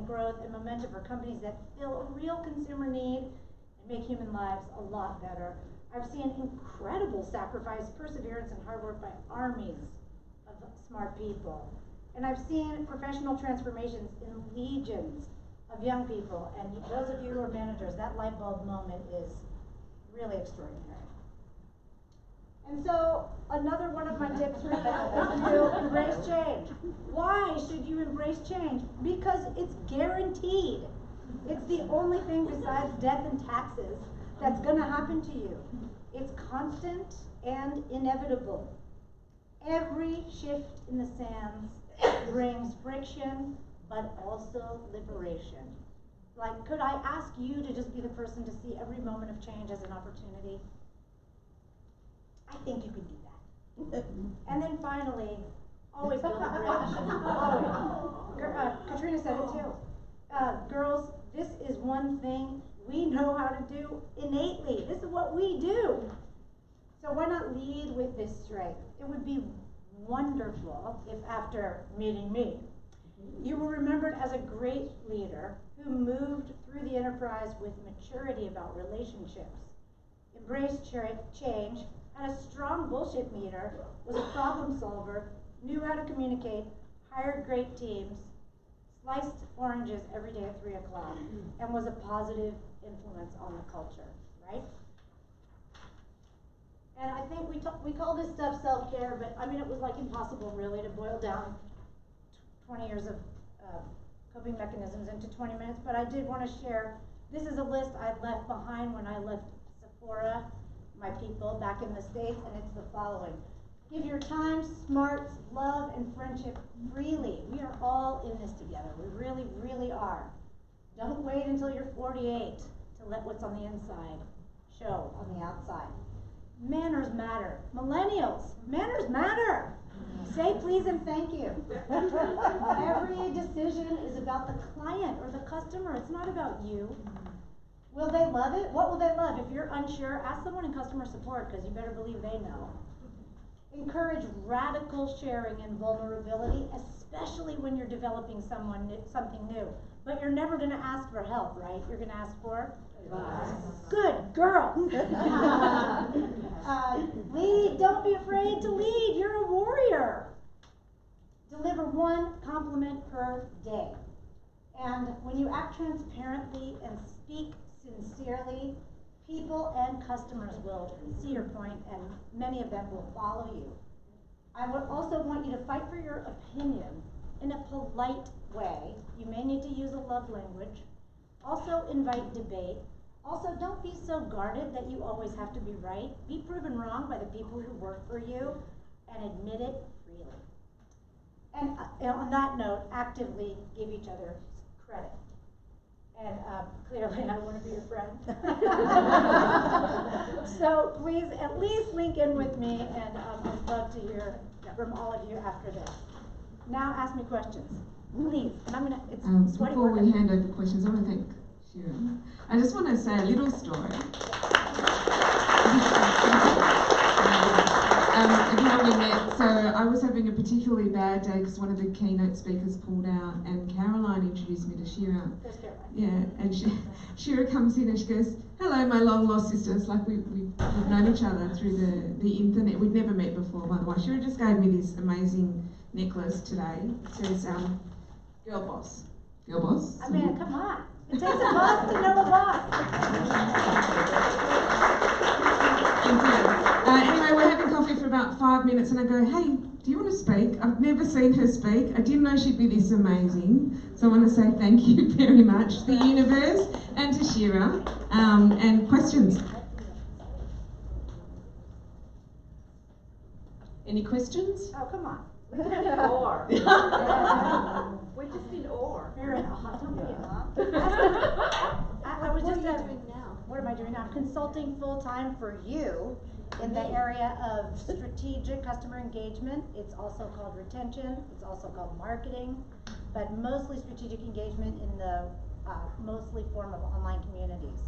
and growth and momentum for companies that fill a real consumer need and make human lives a lot better. I've seen incredible sacrifice, perseverance, and hard work by armies of smart people. And I've seen professional transformations in legions of young people. And those of you who are managers, that light bulb moment is really extraordinary. And so another one of my tips for you is to embrace change. Why should you embrace change? Because it's guaranteed. It's the only thing besides death and taxes that's going to happen to you. It's constant and inevitable. Every shift in the sands brings friction, but also liberation. Like, could I ask you to just be the person to see every moment of change as an opportunity? I think you could do that. And then finally, always build a bridge. Always. Katrina said it too. Girls, this is one thing we know how to do innately. This is what we do. So why not lead with this strength? It would be wonderful if after meeting me, you were remembered as a great leader who moved through the enterprise with maturity about relationships, embraced change, had a strong bullshit meter, was a problem solver, knew how to communicate, hired great teams, sliced oranges every day at 3 o'clock, and was a positive influence on the culture, right? And I think we call this stuff self-care, but I mean, it was like impossible really to boil down 20 years of coping mechanisms into 20 minutes, but I did want to share, this is a list I left behind when I left Sephora, my people back in the States, and it's the following. Give your time, smarts, love, and friendship freely. We are all in this together. We really, really are. Don't wait until you're 48 to let what's on the inside show on the outside. Manners matter. Millennials, manners matter. Say please and thank you. Every decision is about the client or the customer. It's not about you. Will they love it? What will they love? If you're unsure, ask someone in customer support, because you better believe they know. Encourage radical sharing and vulnerability, especially when you're developing something new. But you're never going to ask for help, right? You're going to ask for advice. Good girl. Lead. Don't be afraid to lead. You're a warrior. Deliver one compliment per day. And when you act transparently and speak sincerely, people and customers will see your point, and many of them will follow you. I would also want you to fight for your opinion in a polite way. You may need to use a love language. Also invite debate. Also, don't be so guarded that you always have to be right. Be proven wrong by the people who work for you, and admit it freely. And on that note, actively give each other credit. And clearly I want to be your friend. So please at least link in with me, and I'd love to hear from all of you after this. Now ask me questions, please. And I'm going to, before we hand over questions, I want to thank Shira. I just want to say a little story. If you haven't met, so I was having a particularly bad day because one of the keynote speakers pulled out, and Caroline introduced me to Shira. There's Caroline. Yeah, and Shira comes in and she goes, "Hello, my long lost sister." It's like we've known each other through the internet. We'd never met before, by the way. Shira just gave me this amazing necklace today. It says, "Girl boss." Girl boss. I mean, come on. It takes a boss to know a boss. Anyway, we're having coffee for about 5 minutes, and I go, "Hey, do you want to speak?" I've never seen her speak. I didn't know she'd be this amazing. So I want to say thank you very much to the universe and to Shira. And questions? Any questions? Oh, come on. Or. We're just in or. You're in awe. Don't be in awe. What are you doing now? What am I doing now? I'm consulting full-time for you in the area of strategic customer engagement. It's also called retention. It's also called marketing, but mostly strategic engagement in the mostly form of online communities.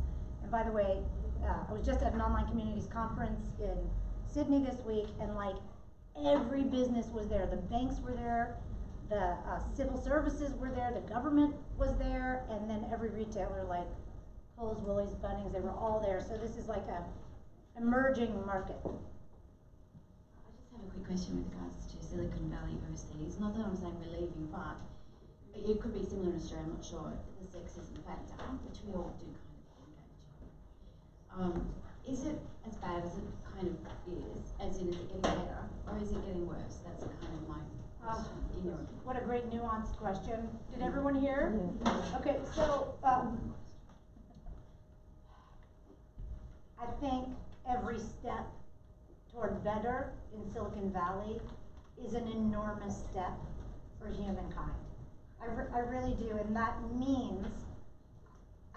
And by the way, I was just at an online communities conference in Sydney this week, and like every business was there. The banks were there, the civil services were there, the government was there, and then every retailer like Kohl's, Willie's, Bunnings, they were all there. So this is like a emerging market. I just have a quick question with regards to Silicon Valley overseas. Not that I'm saying we're leaving, but it could be similar in Australia, I'm not sure. The sexism factor, which we all do kind of engage. Is it as bad as it kind of is, as in is it getting better, or is it getting worse? That's kind of my question in your opinion. What a great nuanced question. Did everyone hear? Yeah. Okay, so I think every step toward better in Silicon Valley is an enormous step for humankind. I really do, and that means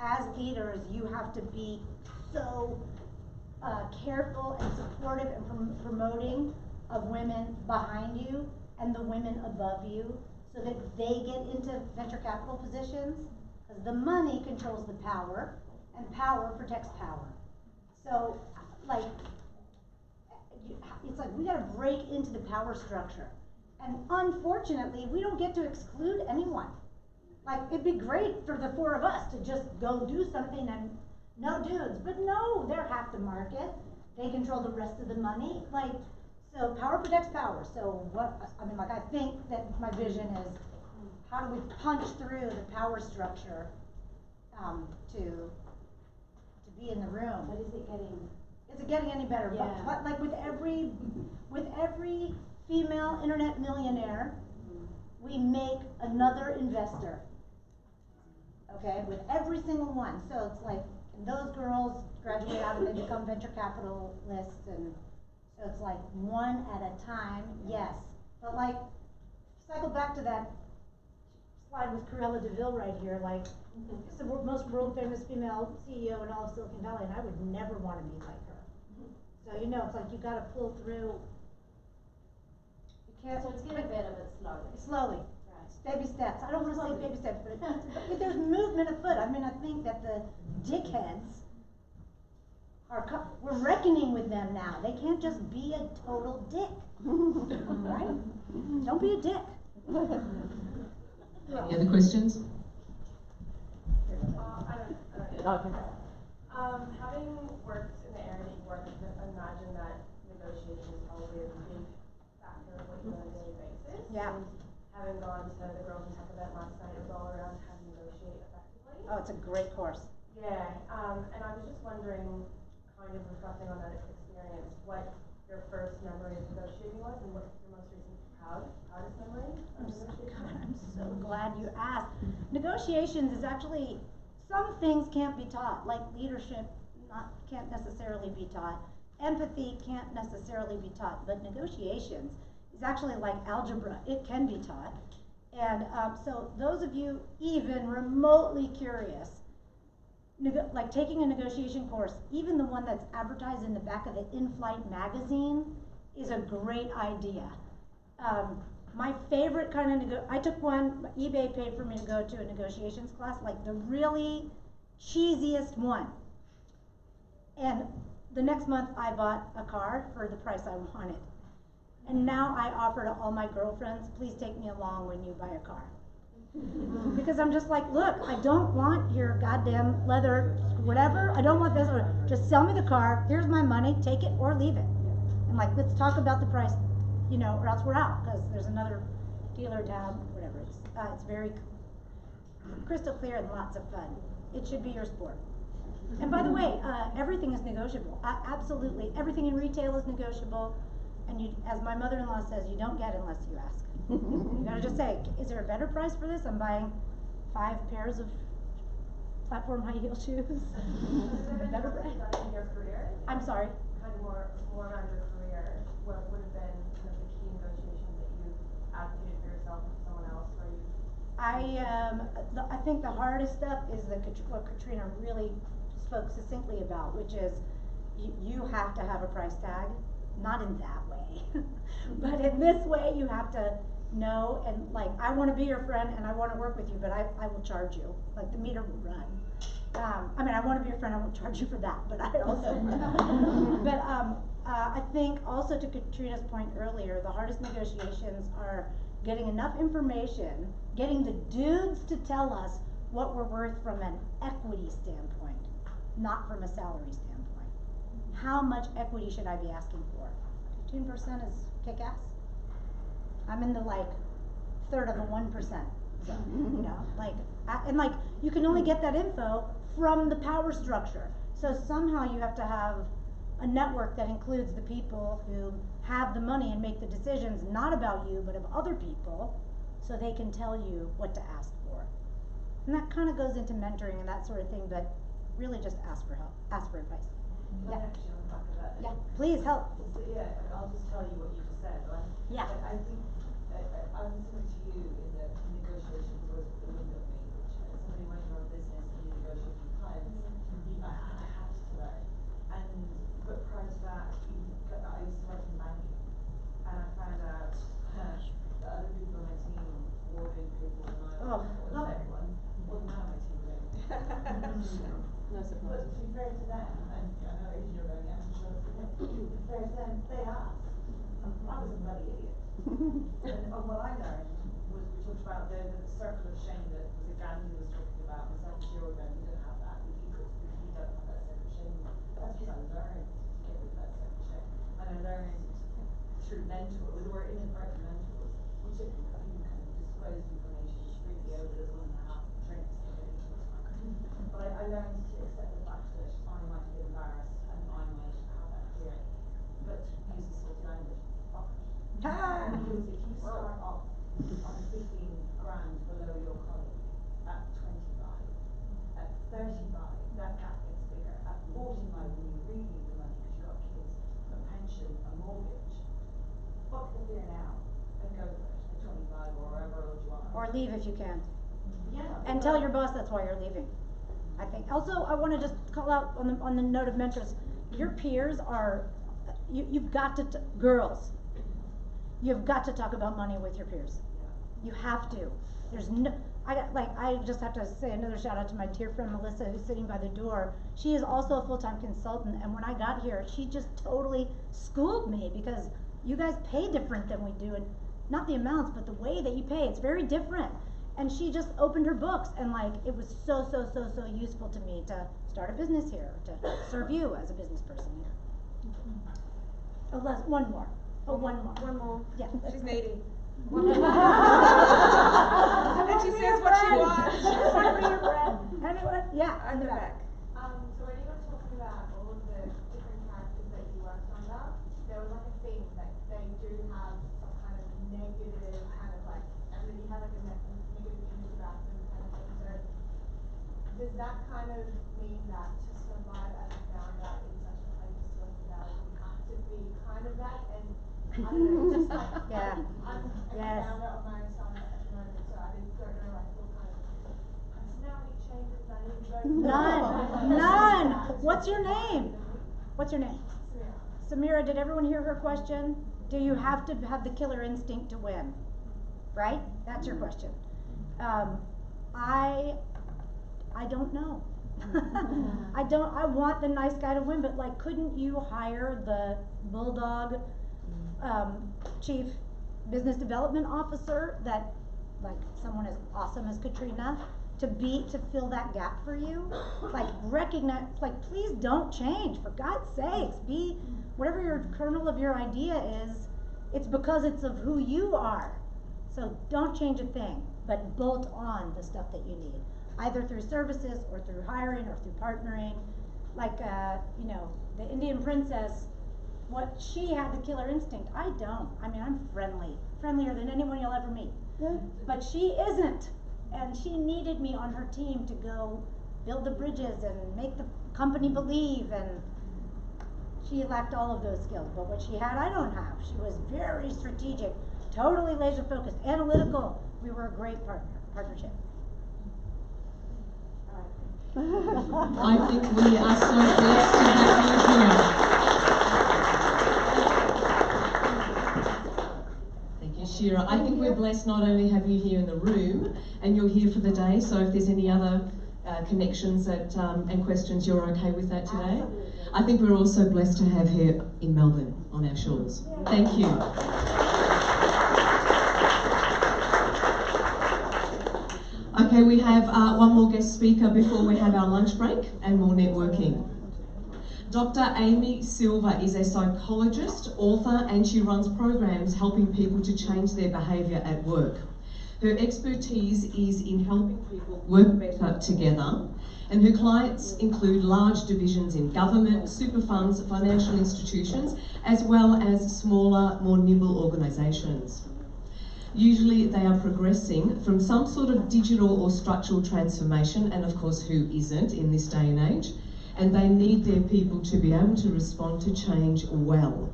as leaders you have to be so careful and supportive and promoting of women behind you and the women above you so that they get into venture capital positions, because the money controls the power and power protects power. So like it's like we got to break into the power structure, and unfortunately we don't get to exclude anyone. Like it'd be great for the four of us to just go do something and no dudes, but no, they're half the market. They control the rest of the money. Like, so power protects power. So what, I mean, like I think that my vision is how do we punch through the power structure to be in the room. But is it getting any better? Yeah. But like with every female internet millionaire, we make another investor. Okay, with every single one. So it's like, and those girls graduate out and they become venture capitalists, and so it's like one at a time, yes. But like, cycle back to that slide with Cruella DeVille right here, like, it's the most world famous female CEO in all of Silicon Valley, and I would never want to be like her. So, you know, it's like you gotta pull through, you can't. So it's getting better, but slowly. Slowly. Baby steps. I don't want to say baby steps, but there's movement afoot. I mean, I think that the dickheads we're reckoning with them now. They can't just be a total dick, right? Don't be a dick. Any other questions? Having worked in the area that you work in, I imagine that negotiation is probably a big factor of what you do on a daily basis. Yeah. Having gone to the Girls in Tech event last night, it was all around how to negotiate effectively. Oh, it's a great course. Yeah, and I was just wondering, kind of reflecting on that experience, what your first memory of negotiating was, and what your most recent proudest memory of negotiating? I'm so glad you asked. Negotiations is actually, some things can't be taught, like leadership can't necessarily be taught. Empathy can't necessarily be taught, but negotiations is actually like algebra. It can be taught. And so those of you even remotely curious, like taking a negotiation course, even the one that's advertised in the back of the in-flight magazine, is a great idea. My favorite kind of I took one, eBay paid for me to go to a negotiations class, like the really cheesiest one. And the next month I bought a car for the price I wanted. And now I offer to all my girlfriends, please take me along when you buy a car. Because I'm just like, look, I don't want your goddamn leather, whatever, I don't want this, just sell me the car, here's my money, take it or leave it. And like, let's talk about the price, you know, or else we're out, because there's another dealer down, whatever. It's very crystal clear and lots of fun. It should be your sport. And by the way, everything is negotiable. Absolutely, everything in retail is negotiable. And you, as my mother-in-law says, you don't get unless you ask. You gotta just say, is there a better price for this? I'm buying 5 pairs of platform high heel shoes. Better price. In your career? I'm sorry? Kind of more around your career, what would have been kind of the key negotiations that you advocated for yourself and for someone else, where you? I think the hardest stuff is what Katrina really spoke succinctly about, which is you have to have a price tag. Not in that way, but in this way you have to know, and like, I want to be your friend and I want to work with you, but I will charge you, like the meter will run. I mean, I want to be your friend, I won't charge you for that, but I also, I think also to Katrina's point earlier, the hardest negotiations are getting enough information, getting the dudes to tell us what we're worth from an equity standpoint, not from a salary standpoint. How much equity should I be asking for? 15% is kick-ass. I'm in the like third of a 1% zone, you know, like, and like, you can only get that info from the power structure. So somehow you have to have a network that includes the people who have the money and make the decisions, not about you, but of other people, so they can tell you what to ask for. And that kind of goes into mentoring and that sort of thing, but really just ask for help, ask for advice. Yeah. Actually, on the back of that. Yeah, please help. So, yeah, I'll just tell you what you just said. Like, Yeah. I think I'm similar to you in that negotiations was the window of me, which as somebody running your own business and you negotiate with clients, I have to learn. But prior to that, I used to work in banking, and I found out that other people on my team were being paid more than I was. Well, not everyone. Well, now my team were getting No surprise. But to be fair to them, and I know Asian you're going, I'm sure it's okay. To be fair to them, they asked. I was a bloody idiot. And what I learned was, we talked about the circle of shame that was Gandhi was talking about, and myself and Shiro going, we don't have that, we don't have that circle of shame. That's what I learned to get rid of that circle of shame. And I learned through mentors, there were inadvertent mentors, which if you kind of disclose information, freely out as 1.5 drinks, but I learned to accept the fact that I might get embarrassed and I might have that fear, but use the sort of language. Because if you start off on 15 grand below your colleague at 25, at 35, that gap gets bigger. At 45, when you really need the money because you've got kids, a pension, a mortgage, fuck the fear now and go for it at 25 or wherever old you are. Or leave if you can. Yeah. And tell your boss that's why you're leaving. I think. Also, I want to just call out on the note of mentors. Your peers are, you've got to, girls, you've got to talk about money with your peers. You have to. There's no, I just have to say another shout out to my dear friend Melissa, who's sitting by the door. She is also a full-time consultant, and when I got here, she just totally schooled me because you guys pay different than we do, and not the amounts, but the way that you pay, it's very different. And she just opened her books, and like, it was so useful to me to start a business here, to serve you as a business person here. Oh, one more. Oh, one more. One more. Yeah. She's needy. And she says what she wants. Anyone? Yeah, in the back. So when you were talking about all of the different characters that you worked under, there was like a theme that they do have some kind of negative kind of like, everybody had like a negative image about them kind of thing. So does that kind of mean that to survive as a founder in such a place as Silicon Valley, you have to be kind of that? And I don't know, just like, Yeah. I'm a founder of my own startup at the moment, so I don't know like what kind of personality changes I need to go through. None. What's your name? What's your name? Samira. Samira, did everyone hear her question? Do you have to have the killer instinct to win? Right? That's your question. I don't know. I want the nice guy to win, but like, couldn't you hire the bulldog, chief business development officer that, like, someone as awesome as Katrina, to fill that gap for you? Like, recognize, like, please don't change, for God's sakes. Be, whatever your kernel of your idea is, it's because it's of who you are. So don't change a thing, but bolt on the stuff that you need, either through services or through hiring or through partnering. Like, you know, the Indian princess, what she had the killer instinct. I don't. I mean, I'm friendlier than anyone you'll ever meet. But she isn't. And she needed me on her team to go build the bridges and make the company believe, and she lacked all of those skills. But what she had, I don't have. She was very strategic, totally laser focused, analytical. We were a great partnership. I think we are so blessed to have you here. Thank you, Shira. I think we're blessed not only have you here in the room, and you're here for the day, so if there's any other connections that, and questions, you're okay with that today? Absolutely. I think we're also blessed to have here in Melbourne on our shores. Thank you. Okay, we have one more guest speaker before we have our lunch break and more networking. Dr. Amy Silva is a psychologist, author, and she runs programs helping people to change their behaviour at work. Her expertise is in helping people work better together, and her clients include large divisions in government, super funds, financial institutions, as well as smaller, more nimble organisations. Usually they are progressing from some sort of digital or structural transformation, and of course who isn't in this day and age, and they need their people to be able to respond to change well.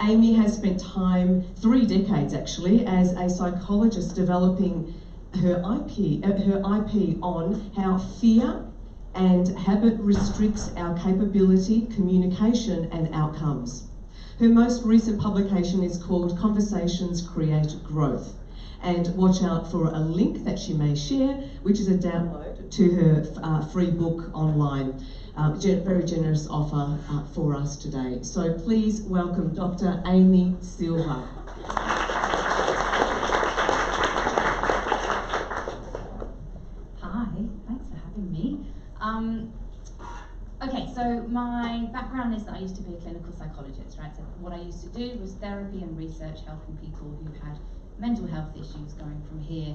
Amy has spent time, 3 decades actually, as a psychologist developing her IP on how fear and habit restricts our capability, communication and outcomes. Her most recent publication is called Conversations Create Growth. And watch out for a link that she may share, which is a download to her free book online. Very generous offer for us today. So please welcome Dr. Amy Silva. Hi, thanks for having me. Okay, so my background is that I used to be a clinical psychologist, right? So what I used to do was therapy and research, helping people who had mental health issues going from here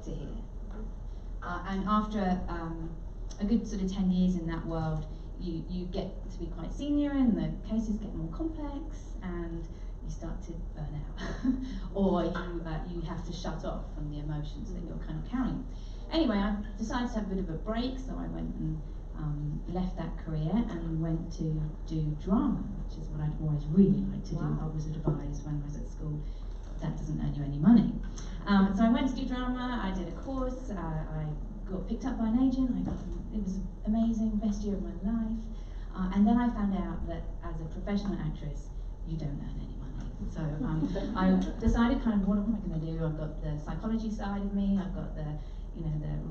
to here. And after a good sort of 10 years in that world, you get to be quite senior and the cases get more complex and you start to burn out. Or you have to shut off from the emotions that you're kind of carrying. Anyway, I decided to have a bit of a break, so I went and left that career and went to do drama, which is what I'd always really liked to do. I was advised when I was at school, that doesn't earn you any money. So I went to do drama, I did a course, I got picked up by an agent, it was amazing, best year of my life. And then I found out that as a professional actress, you don't earn any money. So I decided kind of what am I going to do? I've got the psychology side of me, I've got the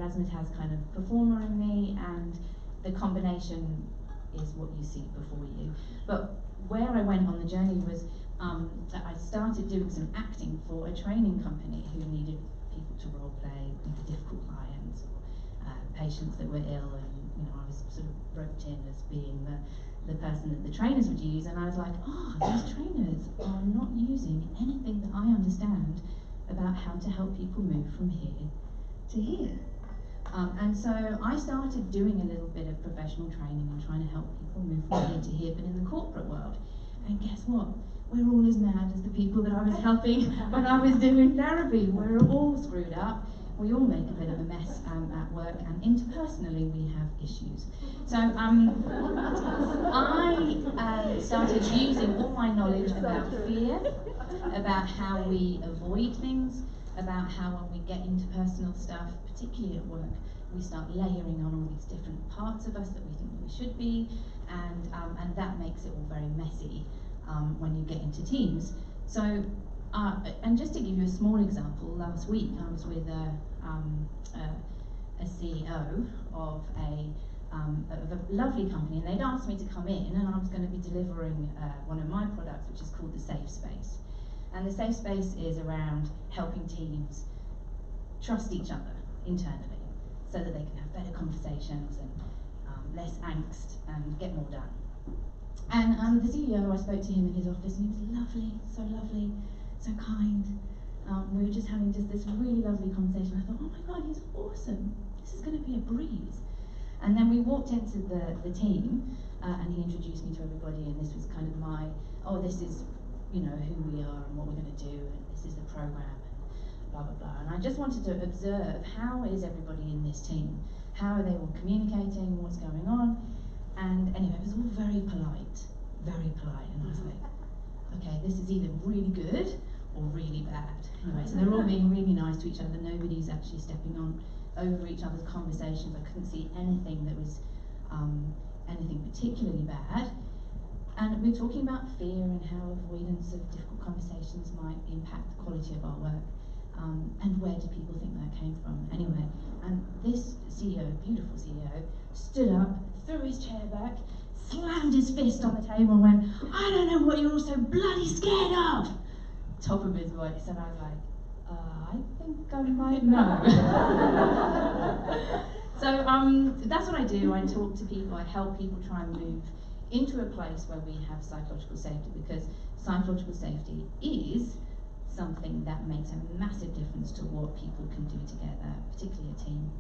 razzmatazz kind of performer in me, and the combination is what you see before you. But where I went on the journey was that I started doing some acting for a training company who needed people to role play difficult clients or patients that were ill, and I was sort of roped in as being the person that the trainers would use, and I was like, these trainers are not using anything that I understand about how to help people move from here to here. And so I started doing a little bit of professional training and trying to help people move from here to here, but in the corporate world. And guess what? We're all as mad as the people that I was helping when I was doing therapy. We're all screwed up. We all make a bit of a mess at work, and interpersonally we have issues. So I started using all my knowledge about fear, about how we avoid things, about how when we get into personal stuff, particularly at work, we start layering on all these different parts of us that we think we should be, and that makes it all very messy when you get into teams. So, and just to give you a small example, last week I was with a CEO of a lovely company, and they'd asked me to come in, and I was going to be delivering one of my products, which is called the Safe Space. And the Safe Space is around helping teams trust each other internally so that they can have better conversations and less angst and get more done. And the CEO, I spoke to him in his office, and he was lovely, so kind. We were just having this really lovely conversation. I thought, oh my God, he's awesome. This is going to be a breeze. And then we walked into the team, and he introduced me to everybody, and this was kind of this is who we are and what we're going to do, and this is the program, and blah, blah, blah. And I just wanted to observe, how is everybody in this team? How are they all communicating? What's going on? And anyway, it was all very polite. And I was like, okay, this is either really good or really bad. Anyway, so they're all being really nice to each other. Nobody's actually stepping on over each other's conversations. I couldn't see anything that was anything particularly bad. And we're talking about fear and how avoidance of difficult conversations might impact the quality of our work. And where do people think that came from? Anyway, and this CEO, beautiful CEO, stood up, threw his chair back, slammed his fist on the table and went, I don't know what you're all so bloody scared of! Top of his voice, and I was like, I think I might know. So that's what I do. I talk to people, I help people try and move into a place where we have psychological safety, because psychological safety is something that makes a massive difference to what people can do together, particularly a team.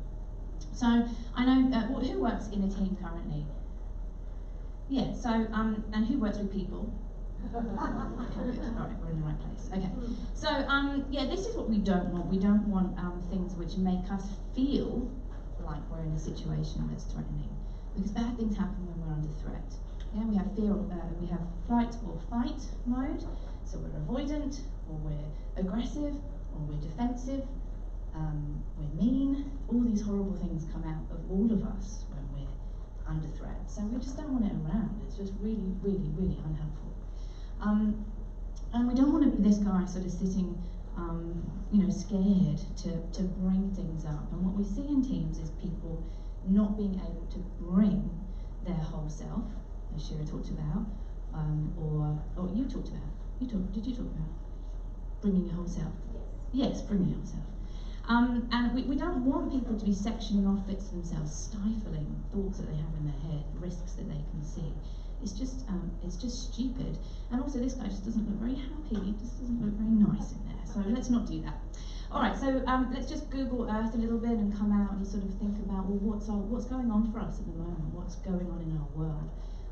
So I know, who works in a team currently? Yeah, so, and who works with people? Okay, good. All right, we're in the right place. Okay. So, yeah, this is what we don't want. We don't want things which make us feel like we're in a situation that's threatening, because bad things happen when we're under threat. Yeah, we have fear, we have flight or fight mode, so we're avoidant, or we're aggressive, or we're defensive, we're mean. All these horrible things come out of all of us when we're under threat. So we just don't want it around. It's just really, really, really unhelpful. And we don't want to be this guy sort of sitting, you know, scared to bring things up. And what we see in teams is people not being able to bring their whole self, as Shira talked about, or you talked about. Did you talk about bringing your whole self? Yes, bringing your whole self. And we don't want people to be sectioning off bits of themselves, stifling thoughts that they have in their head, risks that they can see. It's just stupid. And also, this guy just doesn't look very happy. He just doesn't look very nice in there. So let's not do that. All right. So let's just Google Earth a little bit and come out and sort of think about, well, what's going on for us at the moment? What's going on in our world?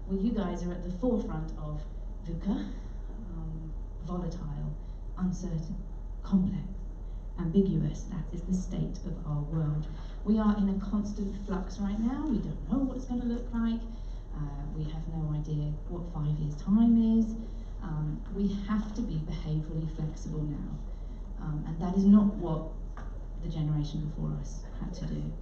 Well, you guys are at the forefront of VUCA, volatile, uncertain, complex, ambiguous. That is the state of our world. We are in a constant flux right now. We don't know what it's going to look like. We have no idea what 5 years' time is. We have to be behaviourally flexible now. And that is not what the generation before us had to do.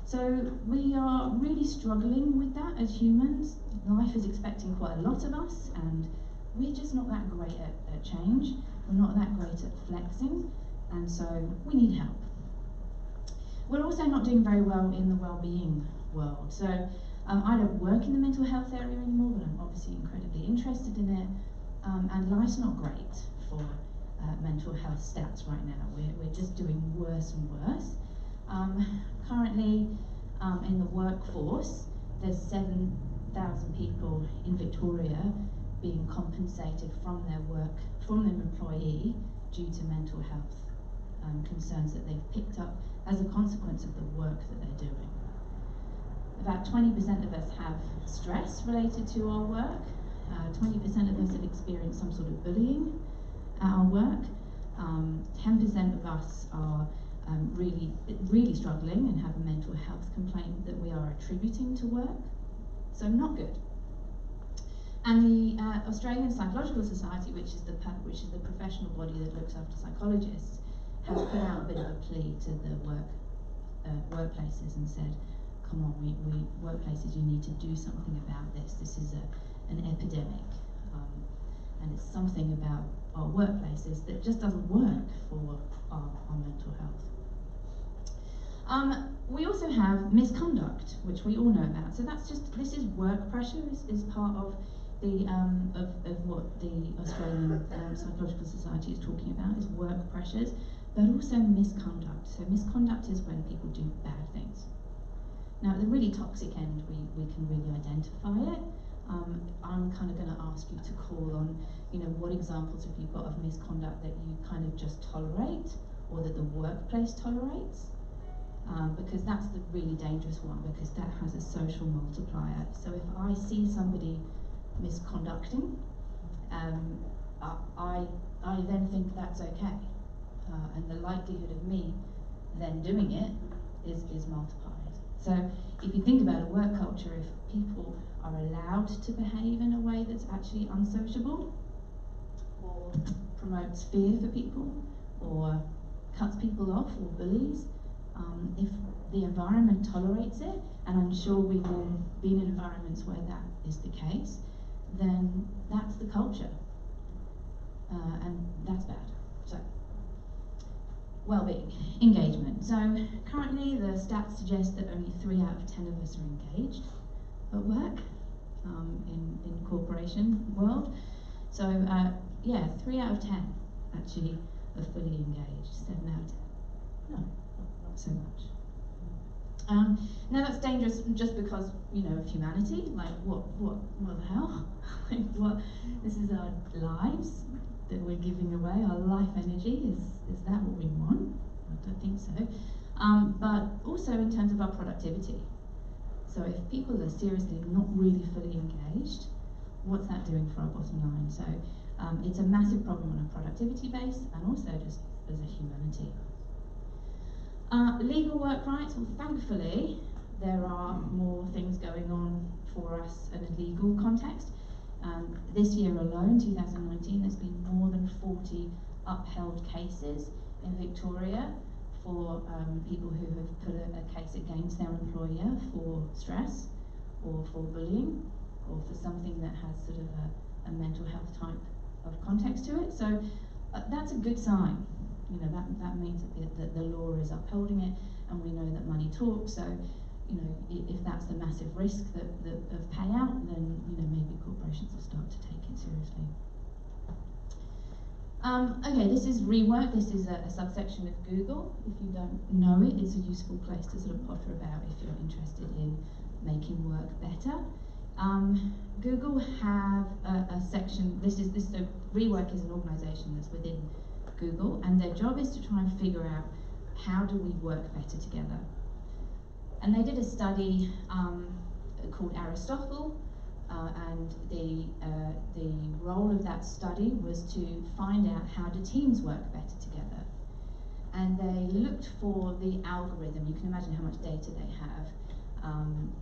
So we are really struggling with that as humans. Life is expecting quite a lot of us, and we're just not that great at change. We're not that great at flexing, and so we need help. We're also not doing very well in the well-being world. So I don't work in the mental health area anymore, but I'm obviously incredibly interested in it. And life's not great for mental health stats right now. We're just doing worse and worse. Currently, in the workforce, there's 7,000 people in Victoria being compensated from their employee due to mental health concerns that they've picked up as a consequence of the work that they're doing. About 20% of us have stress related to our work. 20% of us have experienced some sort of bullying at our work. 10% of us are really struggling and have a mental health complaint that we are attributing to work. So not good. And the Australian Psychological Society, which is the professional body that looks after psychologists, has put out a bit of a plea to the workplaces and said, come on, we workplaces, you need to do something about this. This is an epidemic, and it's something about our workplaces that just doesn't work for our mental health. We also have misconduct, which we all know about. So this is work pressure, is part of the of what the Australian Psychological Society is talking about, is work pressures, but also misconduct. So misconduct is when people do bad things. Now, at the really toxic end, we can really identify it. I'm kind of going to ask you to call on, what examples have you got of misconduct that you kind of just tolerate, or that the workplace tolerates? Because that's the really dangerous one, because that has a social multiplier. So if I see somebody misconducting, I then think that's okay, and the likelihood of me then doing it is multiplied. So if you think about a work culture, if people are allowed to behave in a way that's actually unsociable, or promotes fear for people, or cuts people off, or bullies, if the environment tolerates it, and I'm sure we've all been in environments where that is the case, then that's the culture, and that's bad. So, well-being, engagement. So currently the stats suggest that only 3 out of 10 of us are engaged at work in corporation world. So yeah, 3 out of 10 actually are fully engaged. 7 out of 10. No, not so much. Now that's dangerous just because, you know, of humanity. Like, what the hell? Like, what? This is our lives that we're giving away. Our life energy. Is that what we want? I don't think so. But also in terms of our productivity. So if people are seriously not really fully engaged, what's that doing for our bottom line? So it's a massive problem on a productivity base and also just as a humanity. Legal work rights, well, thankfully, there are more things going on for us in a legal context. This year alone, 2019, there's been more than 40 upheld cases in Victoria for people who have put a case against their employer for stress or for bullying or for something that has sort of a mental health type of context to it. So that's a good sign. You know, that means that the law is upholding it, and we know that money talks. So, you know, if that's the massive risk of payout, then, you know, maybe corporations will start to take it seriously. Okay, this is rework. This is a subsection of Google. If you don't know it, it's a useful place to sort of potter about if you're interested in making work better. Google have a section. So rework is an organisation that's within Google, and their job is to try and figure out how do we work better together. And they did a study called Aristotle, and the role of that study was to find out how do teams work better together. And they looked for the algorithm. You can imagine how much data they have.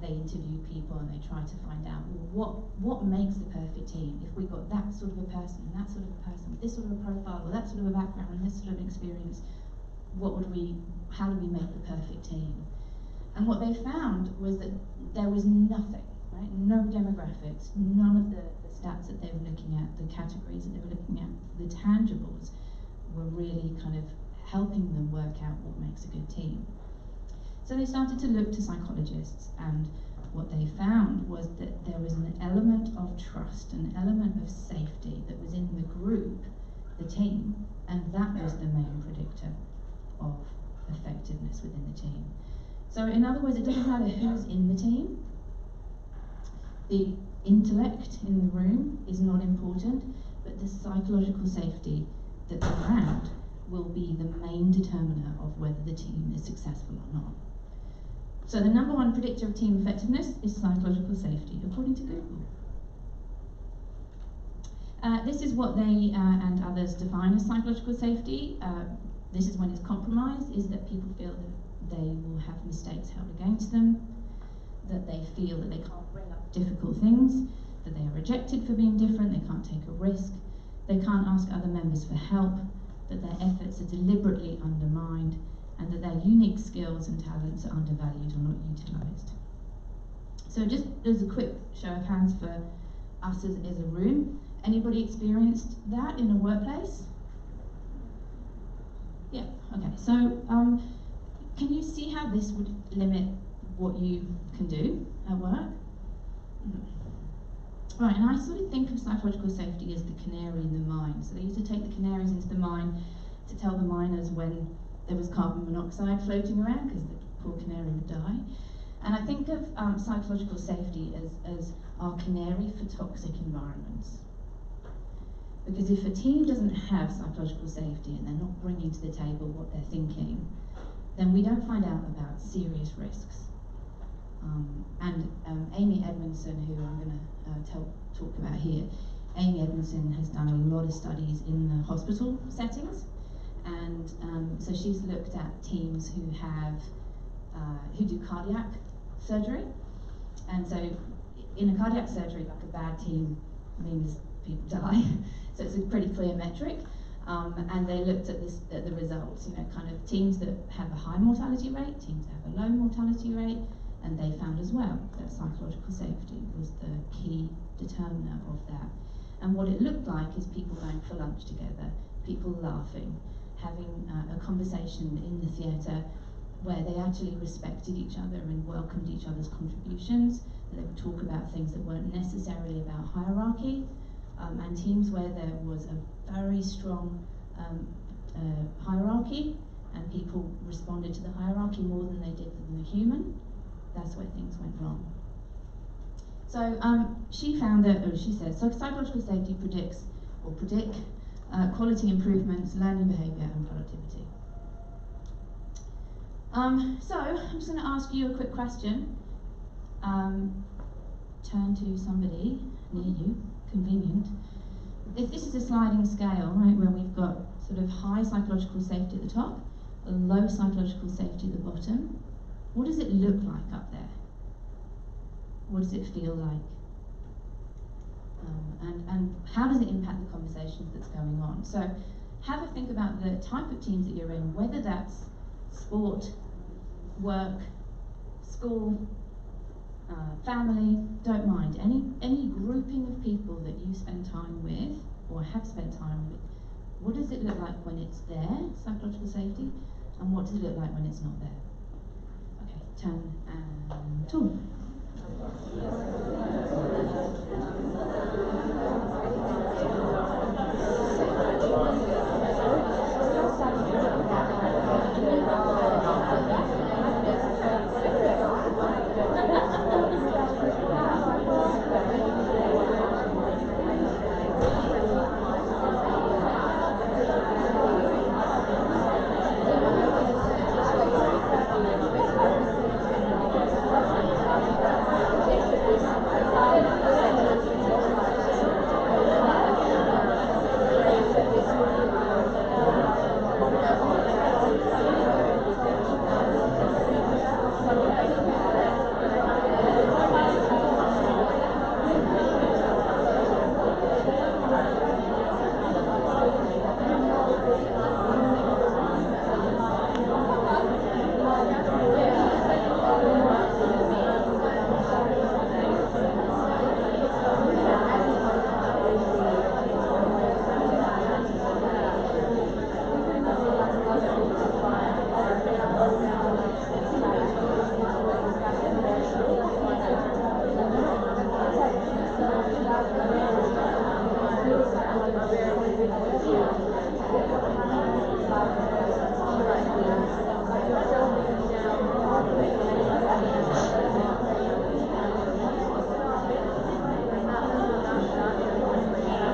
They interview people and they try to find out, well, what makes the perfect team? If we got that sort of a person and that sort of a person with this sort of a profile or that sort of a background and this sort of experience, how do we make the perfect team? And what they found was that there was nothing, right? No demographics, none of the stats that they were looking at, the categories that they were looking at, the tangibles were really kind of helping them work out what makes a good team. So they started to look to psychologists, and what they found was that there was an element of trust, an element of safety that was in the group, the team, and that was the main predictor of effectiveness within the team. So in other words, it doesn't matter who's in the team. The intellect in the room is not important, but the psychological safety that's around will be the main determiner of whether the team is successful or not. So the number one predictor of team effectiveness is psychological safety, according to Google. This is what they and others define as psychological safety. This is when it's compromised, is that people feel that they will have mistakes held against them, that they feel that they can't bring up difficult things, that they are rejected for being different, they can't take a risk, they can't ask other members for help, that their efforts are deliberately undermined, and that their unique skills and talents are undervalued or not utilised. So just as a quick show of hands for us as a room, anybody experienced that in a workplace? Yeah, okay, so can you see how this would limit what you can do at work? Right, and I sort of think of psychological safety as the canary in the mine. So they used to take the canaries into the mine to tell the miners when there was carbon monoxide floating around, because the poor canary would die. And I think of psychological safety as our canary for toxic environments. Because if a team doesn't have psychological safety and they're not bringing to the table what they're thinking, then we don't find out about serious risks. Amy Edmondson, who I'm going to talk about here, Amy Edmondson has done a lot of studies in the hospital settings, and so she's looked at teams who do cardiac surgery, and so in a cardiac surgery, like a bad team means people die, so it's a pretty clear metric. And they looked at the results, you know, kind of teams that have a high mortality rate, teams that have a low mortality rate, and they found as well that psychological safety was the key determiner of that. And what it looked like is people going for lunch together, people laughing, having a conversation in the theatre where they actually respected each other and welcomed each other's contributions, that they would talk about things that weren't necessarily about hierarchy, and teams where there was a very strong hierarchy, and people responded to the hierarchy more than they did than the human, that's where things went wrong. So she found that, or she says, so psychological safety predict quality improvements, learning behaviour and productivity. So I'm just going to ask you a quick question. Turn to somebody near you, convenient. If this is a sliding scale, right, where we've got sort of high psychological safety at the top, low psychological safety at the bottom, what does it look like up there? What does it feel like? And how does it impact the conversations that's going on? So have a think about the type of teams that you're in, whether that's sport, work, school, family, don't mind. Any grouping of people that you spend time with or have spent time with, what does it look like when it's there, psychological safety, and what does it look like when it's not there? Okay, turn and talk.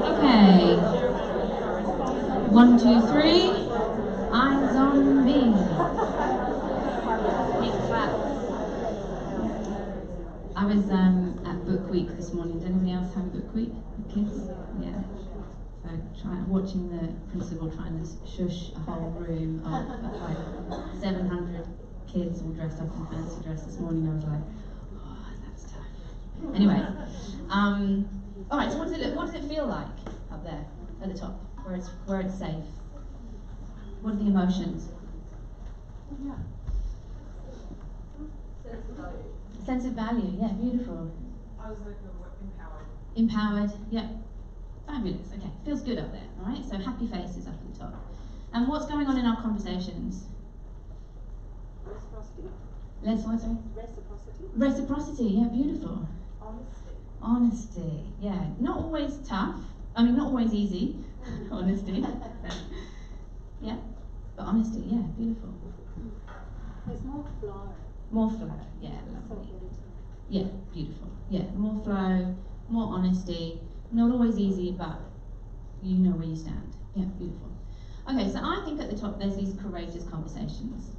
Okay. 1, 2, 3. Eyes on me. Big clap. I was at Book Week this morning. Did anybody else have Book Week with kids? Yeah. So watching the principal trying to shush a whole room of like 700 kids all dressed up in fancy dress this morning, I was like, oh, that's tough. Anyway, all right. So what does it feel like up there at the top, where it's safe? What are the emotions? Yeah. Sense of value. Yeah, beautiful. I was like empowered. Empowered. Yeah. Fabulous. Okay, feels good up there. All right. So happy faces up at the top. And what's going on in our conversations? Reciprocity. Let's what? Sorry. Reciprocity. Reciprocity. Yeah, beautiful. Honesty. Honesty. Yeah, not always tough. I mean, not always easy. Honesty. Yeah, but honesty. Yeah, beautiful. There's more flow. More flow. Yeah, So lovely. good. Yeah, beautiful. Yeah, more flow, more honesty. Not always easy, but you know where you stand. Yeah, beautiful. Okay, so I think at the top there's these courageous conversations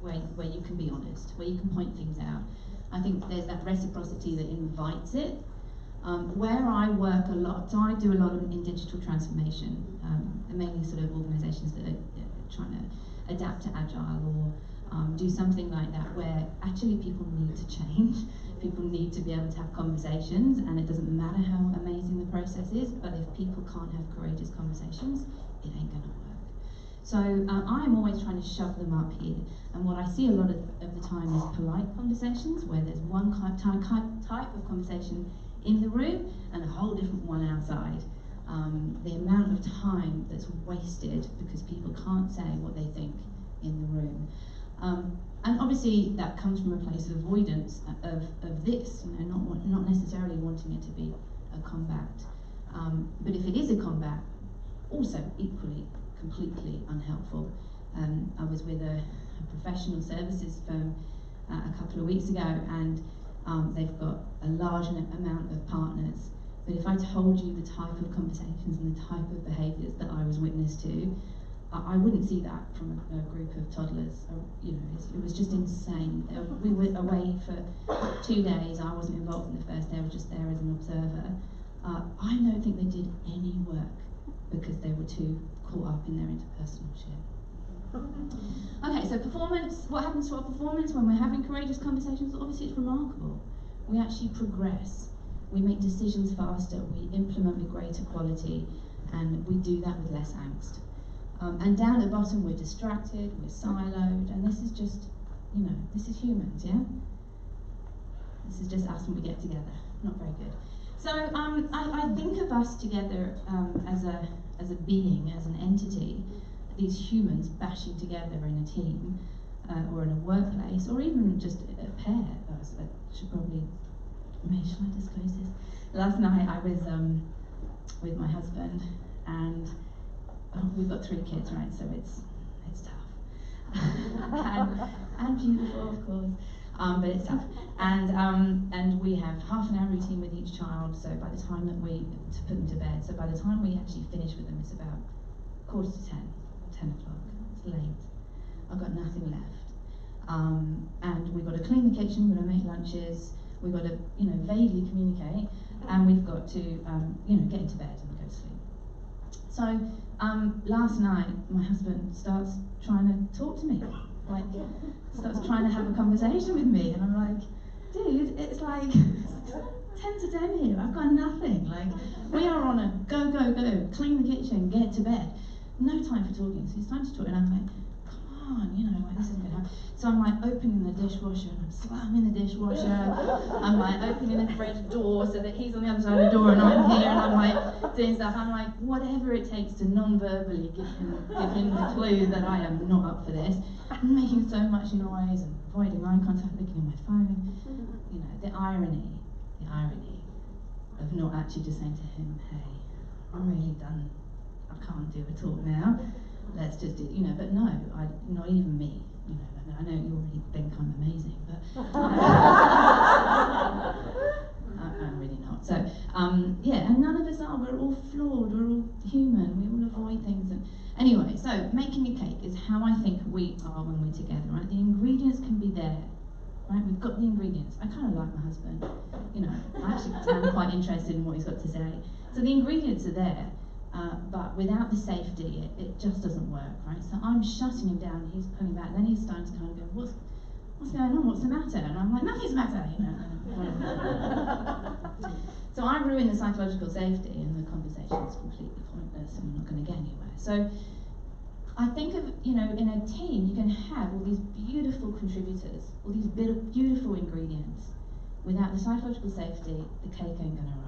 where you can be honest, where you can point things out. I think there's that reciprocity that invites it. Where I work a lot, so I do a lot in digital transformation, mainly sort of organisations that are trying to adapt to agile or do something like that, where actually people need to change. People need to be able to have conversations, and it doesn't matter how amazing the process is, but if people can't have courageous conversations, it ain't gonna work. So I'm always trying to shove them up here, and what I see a lot of the time is polite conversations, where there's one type of conversation in the room and a whole different one outside. The amount of time that's wasted because people can't say what they think in the room. And obviously that comes from a place of avoidance of this, not necessarily wanting it to be a combat. But if it is a combat, also equally completely unhelpful. I was with a professional services firm a couple of weeks ago, and they've got a large amount of partners. But if I told you the type of conversations and the type of behaviours that I was witness to, I wouldn't see that from a group of toddlers. You know, it was just insane. We were away for 2 days. I wasn't involved in the first day. I was just there as an observer. I don't think they did any work because they were too caught up in their interpersonal shit. Okay, so performance. What happens to our performance when we're having courageous conversations? Obviously, it's remarkable. We actually progress. We make decisions faster. We implement with greater quality, and we do that with less angst. And down at the bottom, we're distracted, we're siloed, and this is just, you know, this is humans, yeah? This is just us when we get together. Not very good. So I think of us together as a being, as an entity, these humans bashing together in a team, or in a workplace, or even just a pair. I should probably, maybe should I disclose this? Last night I was with my husband, and we've got 3 kids, right? So it's tough and beautiful, of course, but it's tough. And we have half an hour routine with each child. So by the time that to put them to bed, so by the time we actually finish with them, it's about 9:45, 10 o'clock. It's late. I've got nothing left, and we've got to clean the kitchen. We've got to make lunches. We've got to, you know, vaguely communicate, and we've got to, you know, get into bed and go to sleep. So last night, my husband starts trying to talk to me, like starts trying to have a conversation with me, and I'm like, dude, it's like 10 to 10 here. I've got nothing. Like, we are on a go, go, go. Clean the kitchen, get to bed. No time for talking. So it's time to talk, and I'm like, come on, you know, like this isn't gonna happen. So I'm like opening the dishwasher, and I'm slamming the dishwasher. I'm like opening the fridge door so that he's on the other side of the door and I'm here, and I'm like doing stuff. I'm like, whatever it takes to non-verbally give him the clue that I am not up for this. I'm making so much noise and avoiding eye contact, looking at my phone. You know, the irony of not actually just saying to him, hey, I'm really done. I can't do a talk now. Let's just do, you know, but no, not even me, you know, I know you already think I'm amazing, but I'm really not. So, yeah, and none of us are. We're all flawed, we're all human, we all avoid things. And anyway, so making a cake is how I think we are when we're together, right? The ingredients can be there, right? We've got the ingredients. I kind of like my husband, you know, I actually am quite interested in what he's got to say. So the ingredients are there. But without the safety, it just doesn't work, right? So I'm shutting him down, he's pulling back, then he's starting to kind of go, what's going on, what's the matter? And I'm like, nothing's the matter, you know. So I ruin the psychological safety, and the conversation is completely pointless, and we're not going to get anywhere. So I think of, you know, in a team, you can have all these beautiful contributors, all these beautiful ingredients. Without the psychological safety, the cake ain't going to rise.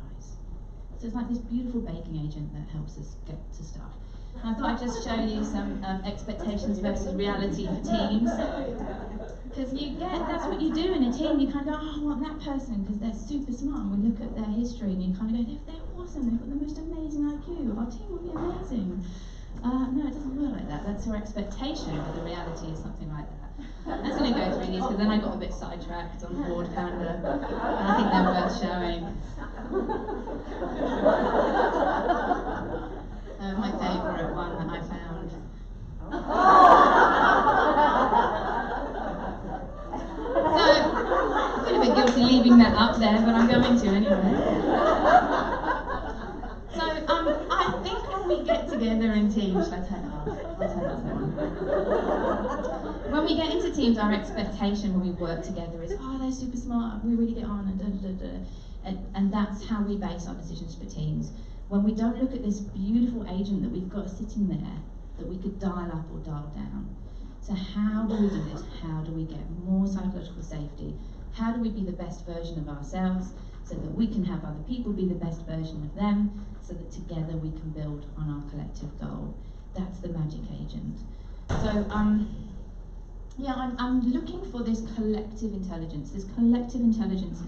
So it's like this beautiful baking agent that helps us get to stuff. And I thought I'd just show you some expectations versus reality for teams. Because that's what you do in a team. You kind of go, oh, I want that person because they're super smart. And we look at their history and you kind of go, they're awesome, they've got the most amazing IQ. Our team will be amazing. No, it doesn't work like that. That's your expectation, but the reality is something like that. I'm just going to go through these because then I got a bit sidetracked on Board Panda, and I think they're worth showing. My favourite one that I found. So, I feel a bit guilty leaving that up there, but I'm going to anyway. So, I think when we get together in teams, should I turn it off? I'll turn it off. When we get into teams, our expectation when we work together is, oh, they're super smart, we really get on, and da-da-da-da. And that's how we base our decisions for teams. When we don't look at this beautiful agent that we've got sitting there, that we could dial up or dial down. So how do we do this? How do we get more psychological safety? How do we be the best version of ourselves so that we can have other people be the best version of them, so that together we can build on our collective goal? That's the magic agent. So, yeah, I'm looking for this collective intelligence. This collective intelligence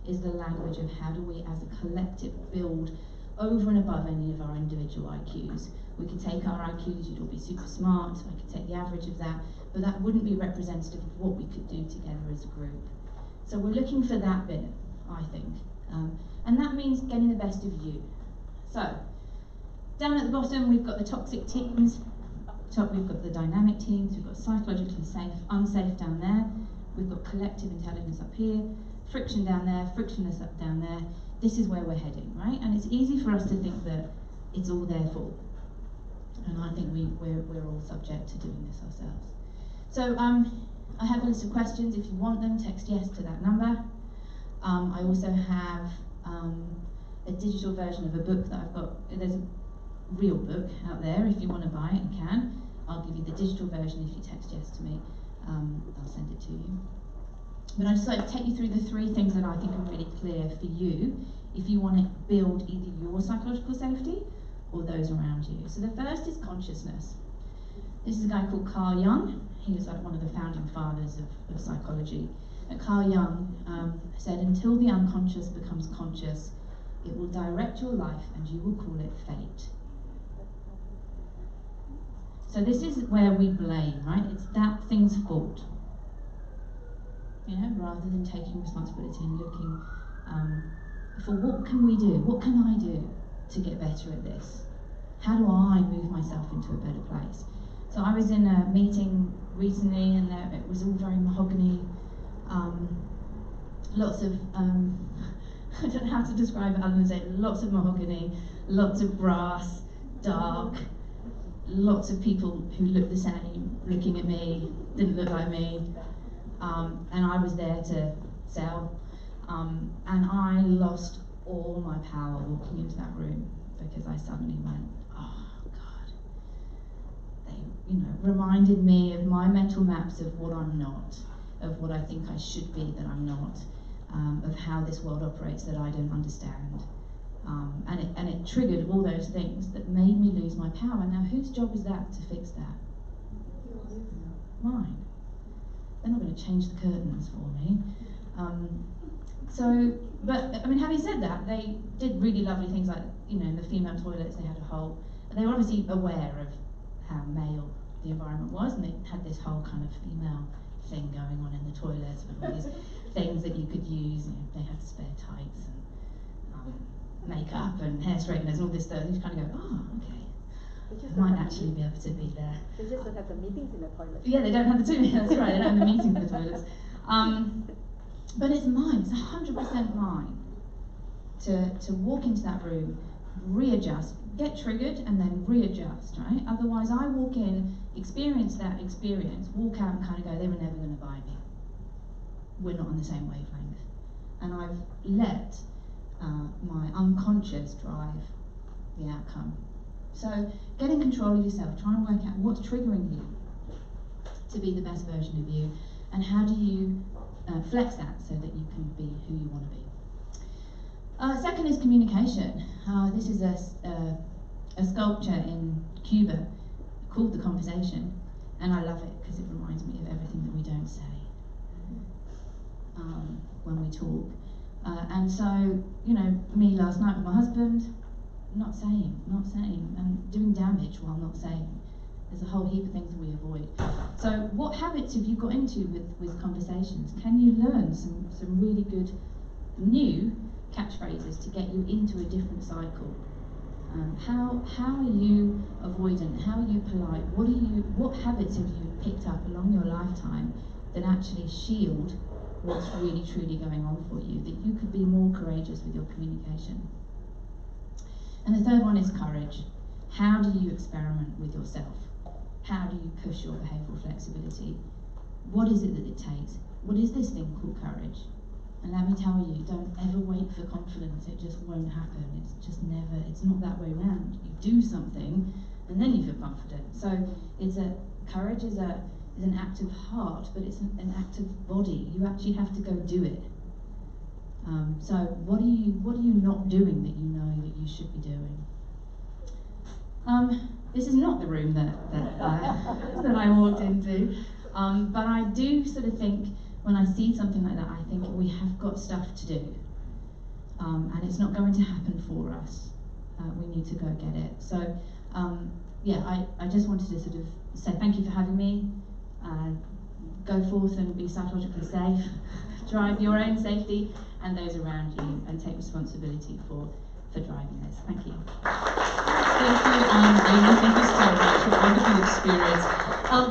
is the language of how do we as a collective build over and above any of our individual IQs. We could take our IQs, you'd all be super smart, I could take the average of that, but that wouldn't be representative of what we could do together as a group. So we're looking for that bit, I think. And that means getting the best of you. So, down at the bottom, we've got the toxic teams. Up the top, we've got the dynamic teams. We've got psychologically safe, unsafe down there. We've got collective intelligence up here. Friction down there, frictionless up down there. This is where we're heading, right? And it's easy for us to think that it's all their fault. And I think we're all subject to doing this ourselves. So I have a list of questions. If you want them, text yes to that number. I also have a digital version of a book that I've got. There's a real book out there. If you want to buy it, you can. I'll give you the digital version if you text yes to me. I'll send it to you. But I just like to take you through the three things that I think are really clear for you if you want to build either your psychological safety or those around you. So the first is consciousness. This is a guy called Carl Jung. He was like one of the founding fathers of psychology. And Carl Jung said, until the unconscious becomes conscious, it will direct your life and you will call it fate. So this is where we blame, right? It's that thing's fault. You know, rather than taking responsibility and looking for what can we do? What can I do to get better at this? How do I move myself into a better place? So I was in a meeting recently and it was all very mahogany, lots of, I don't know how to describe it other than say lots of mahogany, lots of brass, dark, lots of people who looked the same, looking at me, didn't look like me, and I was there to sell, and I lost all my power walking into that room because I suddenly went, oh God. They, reminded me of my mental maps of what I'm not, of what I think I should be that I'm not, of how this world operates that I don't understand. And it triggered all those things that made me lose my power. Now, whose job is that to fix that? Mine. They're not going to change the curtains for me. But having said that, they did really lovely things like, in the female toilets, they had a whole, they were obviously aware of how male the environment was, and they had this whole kind of female thing going on in the toilets with all these things that you could use. They had spare tights and makeup and hair straighteners and all this stuff. You kind of go, oh, okay. I might actually be able to be there. They just don't have the meetings in the toilets. Yeah, they don't have the two. That's right. They don't have the meetings in the toilets. But it's mine. It's 100% mine to walk into that room, readjust, get triggered, and then readjust. Right? Otherwise, I walk in, experience that experience, walk out, and kind of go, they were never going to buy me. We're not on the same wavelength, and I've let my unconscious drive the outcome. So get in control of yourself. Try and work out what's triggering you to be the best version of you, and how do you flex that so that you can be who you want to be. Second is communication. This is a sculpture in Cuba called The Conversation, and I love it because it reminds me of everything that we don't say when we talk. And so, me last night with my husband, not saying, and doing damage while not saying. There's a whole heap of things we avoid. So what habits have you got into with conversations? Can you learn some really good new catchphrases to get you into a different cycle? How are you avoidant? How are you polite? What habits have you picked up along your lifetime that actually shield what's really truly going on for you, that you could be more courageous with your communication? And the third one is courage. How do you experiment with yourself? How do you push your behavioural flexibility? What is it that it takes? What is this thing called courage? And let me tell you, don't ever wait for confidence. It just won't happen. It's just never, it's not that way around. You do something and then you feel confident. So courage is an act of heart, but it's an act of body. You actually have to go do it. So what are you not doing that you know that you should be doing? This is not the room that I walked into, but I do sort of think when I see something like that, I think we have got stuff to do, and it's not going to happen for us. We need to go get it. So yeah, I just wanted to sort of say thank you for having me. Go forth and be psychologically safe, drive your own safety and those around you, and take responsibility for driving this. Thank you. Thank you, Amy. Thank you so much. A wonderful experience.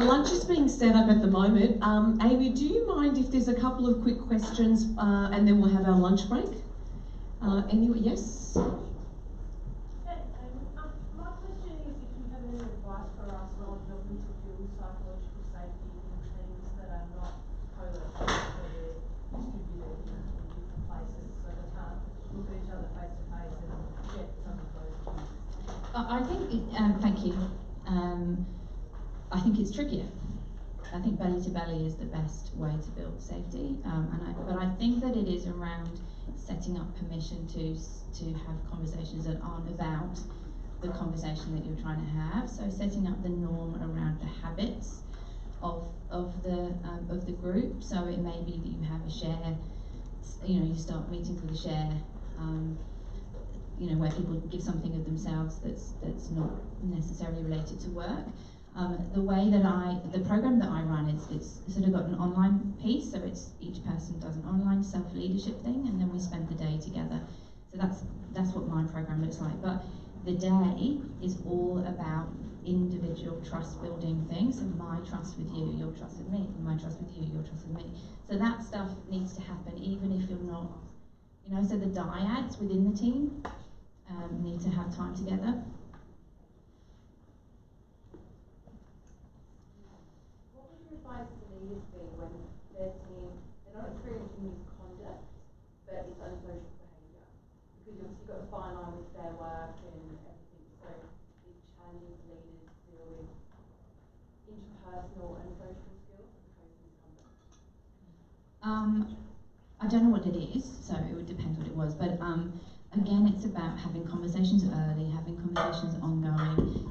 Lunch is being set up at the moment. Amy, do you mind if there's a couple of quick questions and then we'll have our lunch break? Anyway, yes? My question is if you have any advice for us on helping to build psychological safety in teams that are not co-located, so they're distributed in different places, so they can't look at each other face to face and get some of those cues. I think, thank you. I think it's trickier. I think belly to belly is the best way to build safety, but I think that it is around setting up permission to have conversations that aren't about the conversation that you're trying to have. So setting up the norm around the habits of the group. So it may be that you have a share. You start meetings with a share. Where people give something of themselves that's not necessarily related to work. The way that the program that I run, it's sort of got an online piece, so it's each person does an online self-leadership thing, and then we spend the day together. So that's what my program looks like. But the day is all about individual trust-building things, and my trust with you, your trust with me, my trust with you, your trust with me. So that stuff needs to happen even if you're not, so the dyads within the team need to have time together. What would your advice to leaders be when their team, they're not experiencing misconduct, but it's unsocial behaviour? Because you've got a fine line with fair work and everything, so it's challenging for leaders to deal with interpersonal and social skills as opposed to misconduct. I don't know what it is, so it would depend what it was, but again, it's about having conversations early, having conversations ongoing.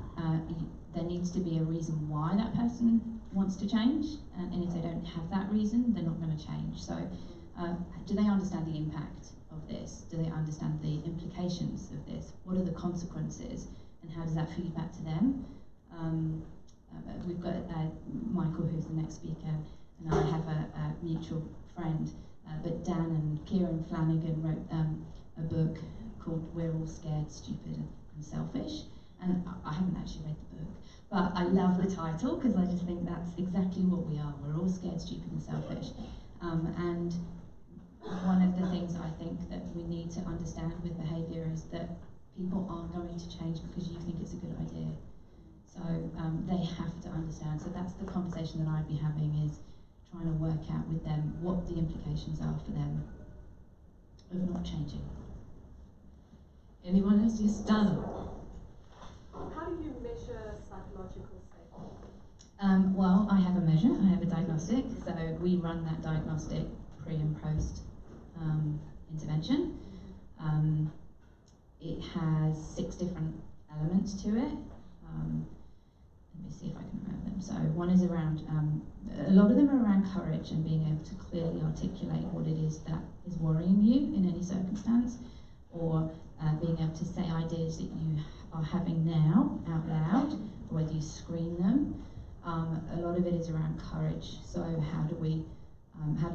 There needs to be a reason why that person wants to change, and if they don't have that reason, they're not going to change. So, do they understand the impact of this? Do they understand the implications of this? What are the consequences, and how does that feed back to them? We've got Michael, who's the next speaker, and I have a mutual friend, but Dan and Kieran Flanagan wrote a book called We're All Scared, Stupid and Selfish, and I haven't actually read the book, but I love the title because I just think that's exactly what we are. We're all scared, stupid and selfish, and one of the things I think that we need to understand with behaviour is that people aren't going to change because you think it's a good idea. So they have to understand. So that's the conversation that I'd be having, is trying to work out with them what the implications are for them of not changing. Anyone else? Yes, Dana. How do you measure psychological safety? Well, I have a measure, I have a diagnostic, so we run that diagnostic pre and post intervention. It has 6 different elements to it. Let me see if I can remember them. So one is around, a lot of them are around courage and being able to clearly articulate what it is that is worrying you in any circumstance, or being able to say ideas that you are having now out loud, or whether you screen them. A lot of it is around courage. So how do we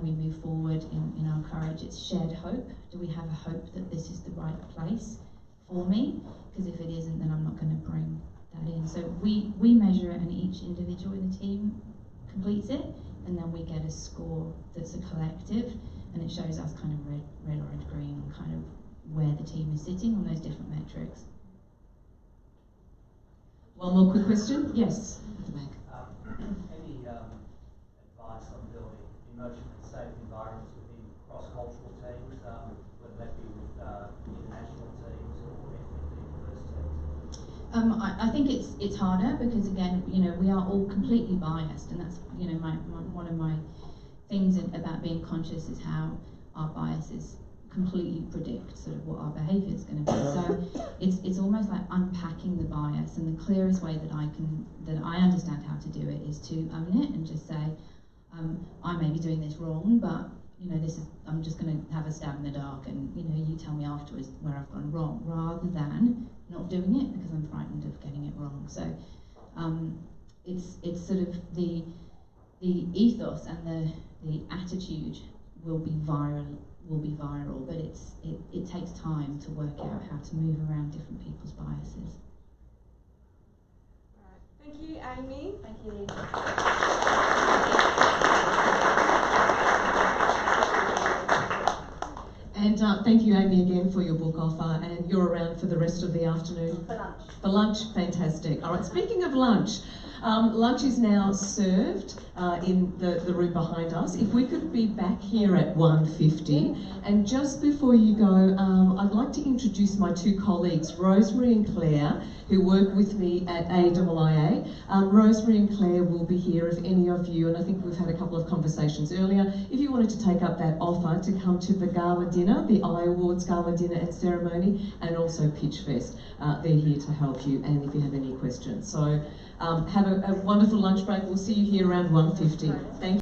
move forward in our courage? It's shared hope. Do we have a hope that this is the right place for me? Because if it isn't, then I'm not going to bring that in. So we measure it, and each individual in the team completes it, and then we get a score that's a collective, and it shows us kind of red, orange, green, on kind of where the team is sitting on those different metrics. One more quick question? Yes, at the back. Any advice on building emotionally safe environments within cross-cultural teams, whether that be with international teams or ethnically diverse teams? I think it's harder because, again, we are all completely biased, and that's one of my things about being conscious is how our biases completely predict sort of what our behaviour is going to be. So it's almost like unpacking the bias, and the clearest way that I understand how to do it is to own it and just say, I may be doing this wrong, but you know, I'm just going to have a stab in the dark and, you know, you tell me afterwards where I've gone wrong, rather than not doing it because I'm frightened of getting it wrong. So it's sort of the ethos and the attitude will be viral, but it takes time to work out how to move around different people's biases. Thank you, Amy. Thank you. And thank you, Amy, again for your book offer, and you're around for the rest of the afternoon. For lunch. For lunch, fantastic. All right, speaking of lunch, lunch is now served in the room behind us. If we could be back here at 1:50, and just before you go, I'd like to introduce my two colleagues, Rosemary and Claire, who work with me at AIIA. Rosemary and Claire will be here if any of you, and I think we've had a couple of conversations earlier, if you wanted to take up that offer to come to the gala dinner, the iAwards gala dinner and ceremony, and also Pitch Fest. They're here to help you, and if you have any questions. So have a wonderful lunch break. We'll see you here around 1:50. Thank you.